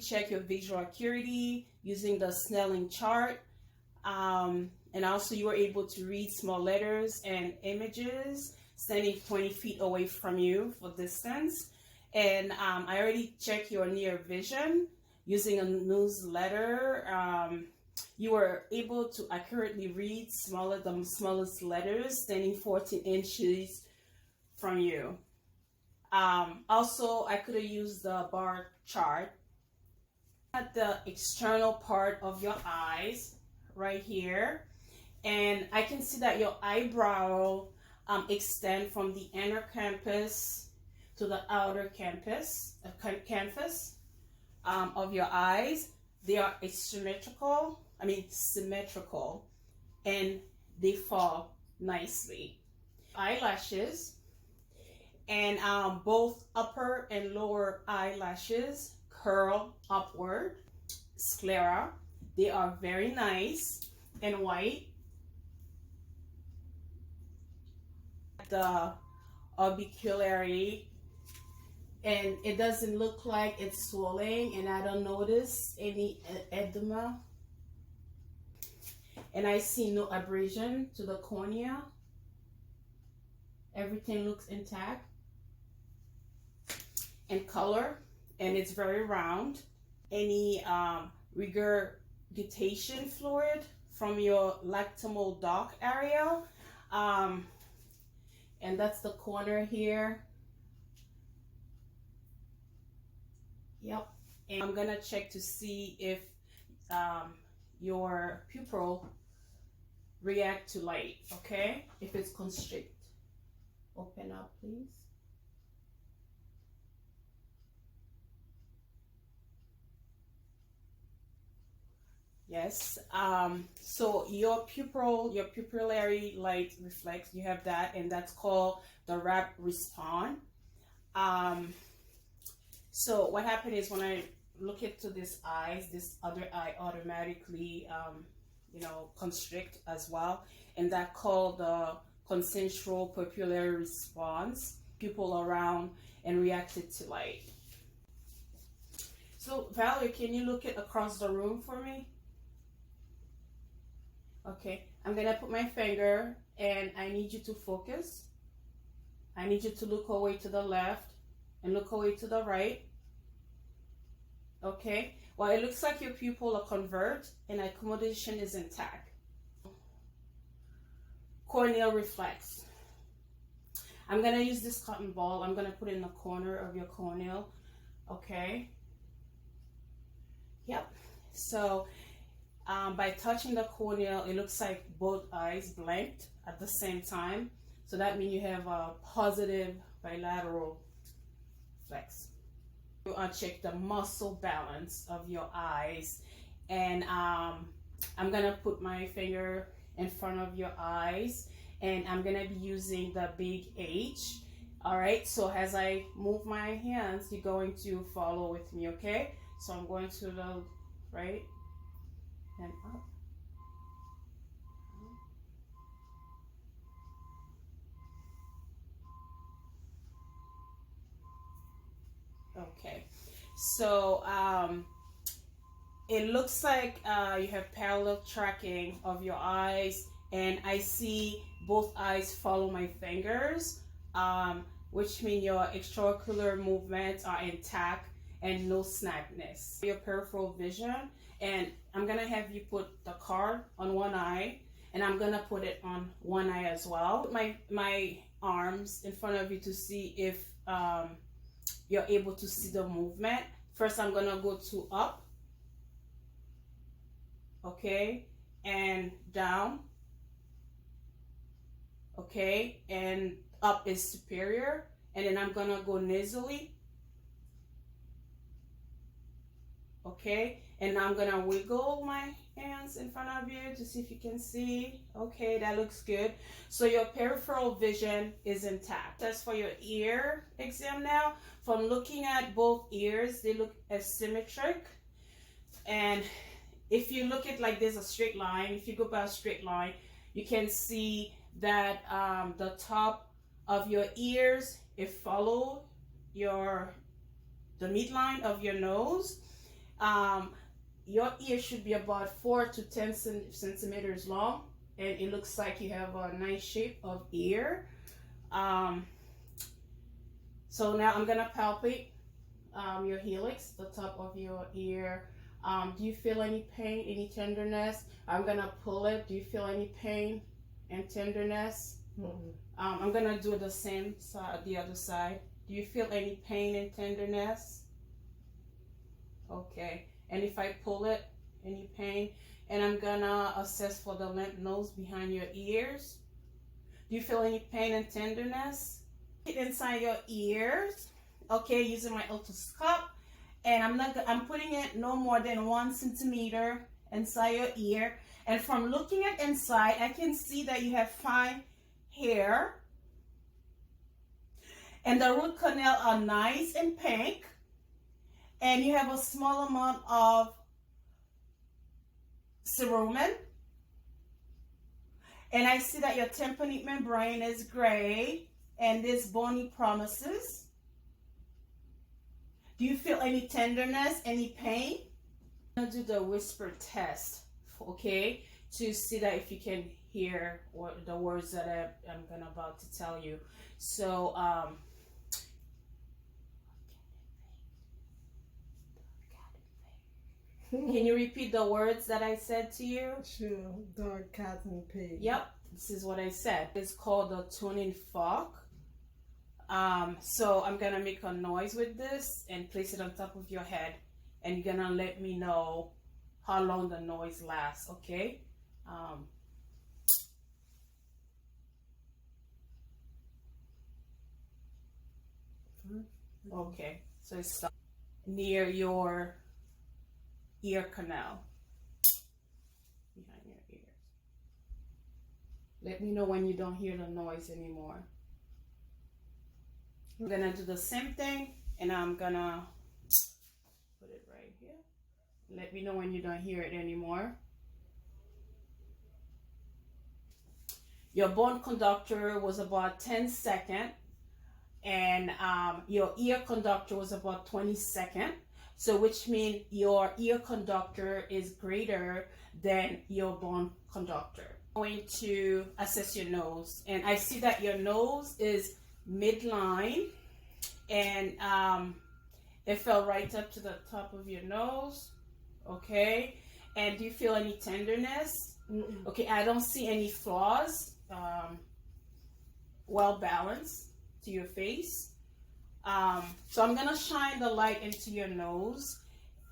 check your visual acuity using the Snelling chart. And also you were able to read small letters and images standing 20 feet away from you for distance. And I already checked your near vision using a newsletter. You were able to accurately read the smallest letters standing 14 inches from you. Also, I could have used the bar chart at the external part of your eyes right here, and I can see that your eyebrow extend from the inner canvas to the outer canvas of your eyes. They are symmetrical, and they fall nicely. Eyelashes, and both upper and lower eyelashes curl upward. Sclera, they are very nice and white. The orbicularis, and it doesn't look like it's swelling, and I don't notice any edema, and I see no abrasion to the cornea. Everything looks intact. And color, and it's very round. Any regurgitation fluid from your lactimal duct area, and that's the corner here. Yep. And I'm gonna check to see if your pupil react to light. Okay, if it's constrict. Open up, please. Yes. So your pupillary light reflex, you have that, and that's called the rapid response. So what happened is when I look into this other eye automatically, constrict as well, and that called the consensual pupillary response. Pupil around and reacted to light. So Valerie, can you look across the room for me? Okay, I'm gonna put my finger, and I need you to focus. I need you to look away to the left and look away to the right. Okay, well, it looks like your pupil are convert and accommodation is intact. Corneal reflex. I'm gonna use this cotton ball. I'm gonna put it in the corner of your corneal. Okay. Yep. So by touching the corneal, it looks like both eyes blinked at the same time. So that means you have a positive bilateral flex. You check the muscle balance of your eyes, and I'm gonna put my finger in front of your eyes, and I'm gonna be using the big H. All right, so as I move my hands, you're going to follow with me, okay? So I'm going to the right and up. Okay, so it looks like you have parallel tracking of your eyes, and I see both eyes follow my fingers, which means your extraocular movements are intact and no snagness. Your peripheral vision, and I'm gonna have you put the card on one eye, and I'm gonna put it on one eye as well. Put my arms in front of you to see if you're able to see the movement. First, I'm gonna go to up, okay, and down, okay, and up is superior, and then I'm gonna go nasally, okay, and I'm gonna wiggle my hands in front of you to see if you can see. Okay, that looks good. So your peripheral vision is intact. That's for your ear exam now. From looking at both ears, they look asymmetric, and if you look at like there's a straight line, if you go by a straight line, you can see that the top of your ears, it follow the midline of your nose. Your ear should be about 4 to 10 centimeters long, and it looks like you have a nice shape of ear. So now I'm gonna palpate your helix, the top of your ear. Do you feel any pain, any tenderness? I'm gonna pull it. Do you feel any pain and tenderness? I'm gonna do the same side, the other side. Do you feel any pain and tenderness? Okay. And if I pull it, any pain? And I'm gonna assess for the lymph nodes behind your ears. Do you feel any pain and tenderness? Inside your ears, okay, using my otoscope, and I'm putting it no more than 1 centimeter inside your ear. And from looking at inside, I can see that you have fine hair, and the root canal are nice and pink, and you have a small amount of cerumen, and I see that your tympanic membrane is gray, and this bony promises. Do you feel any tenderness, any pain? I'm gonna do the whisper test, okay, to see that if you can hear what the words that I'm about to tell you. So, can you repeat the words that I said to you? Sure. Dark cat and pig. Yep, this is what I said. It's called the tuning fork. So I'm gonna make a noise with this and place it on top of your head, and you're gonna let me know how long the noise lasts, okay? Okay, so it's near your ear canal, behind your ears. Let me know when you don't hear the noise anymore. I'm gonna do the same thing, and I'm gonna put it right here. Let me know when you don't hear it anymore. Your bone conductor was about 10 seconds, and your ear conductor was about 20 seconds. So which means your ear conductor is greater than your bone conductor. I'm going to assess your nose, and I see that your nose is midline, and it fell right up to the top of your nose, okay? And do you feel any tenderness? Okay, I don't see any flaws. Well balanced to your face. So I'm gonna shine the light into your nose,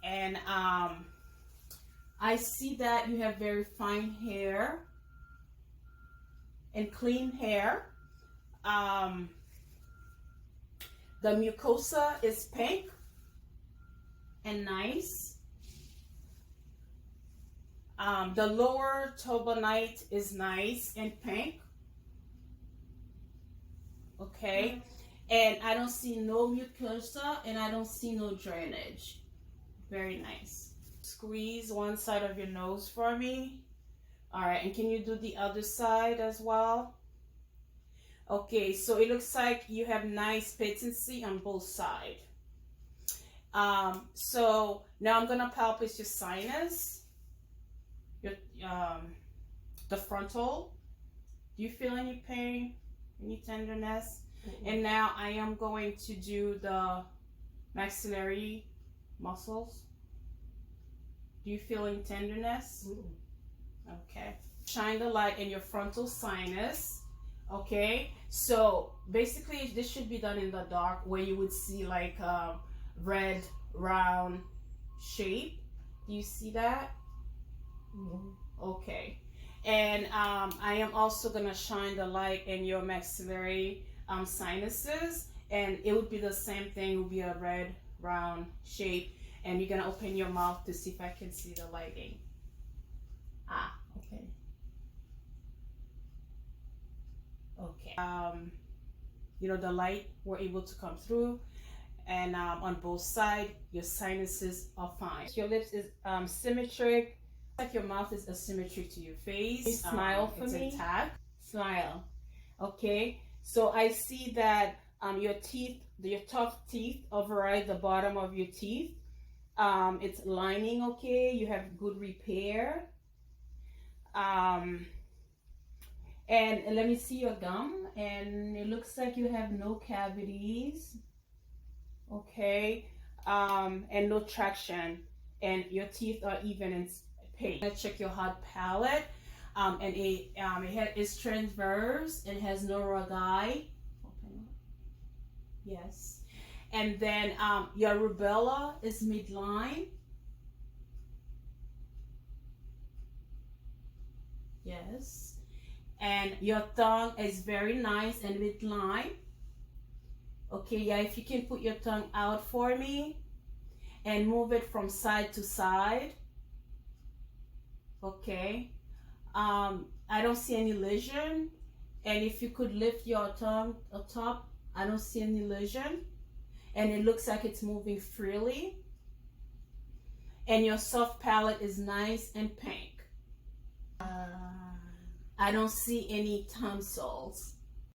and I see that you have very fine hair and clean hair. The mucosa is pink and nice. The lower turbinate is nice and pink. Okay. And I don't see no mucosa, and I don't see no drainage. Very nice. Squeeze one side of your nose for me. All right, and can you do the other side as well? Okay, so it looks like you have nice patency on both sides. So now I'm gonna palpate your sinus, your the frontal. Do you feel any pain, any tenderness? And now I am going to do the maxillary muscles. Do you feel any tenderness? Okay. Shine the light in your frontal sinus. Okay. So basically this should be done in the dark, where you would see like a red round shape. Do you see that? Okay. And I am also gonna shine the light in your maxillary sinuses, and it would be the same thing. It would be a red round shape, and you're gonna open your mouth to see if I can see the lighting. Okay. You know, the light were able to come through, and on both sides your sinuses are fine. Your lips is symmetric, like your mouth is asymmetric to your face. Smile for me. It's intact. Smile. Okay. So I see that your teeth, your top teeth override the bottom of your teeth. It's lining okay. You have good repair. And let me see your gum, and it looks like you have no cavities. Okay. And no traction, and your teeth are even in pace. Let's check your hard palate. And it is transverse and has no rugae. Yes. And then your rubella is midline. Yes. And your tongue is very nice and midline. Okay, yeah, if you can put your tongue out for me and move it from side to side. Okay. I don't see any lesion. And if you could lift your tongue up top, I don't see any lesion. And it looks like it's moving freely. And your soft palate is nice and pink. I don't see any tonsils.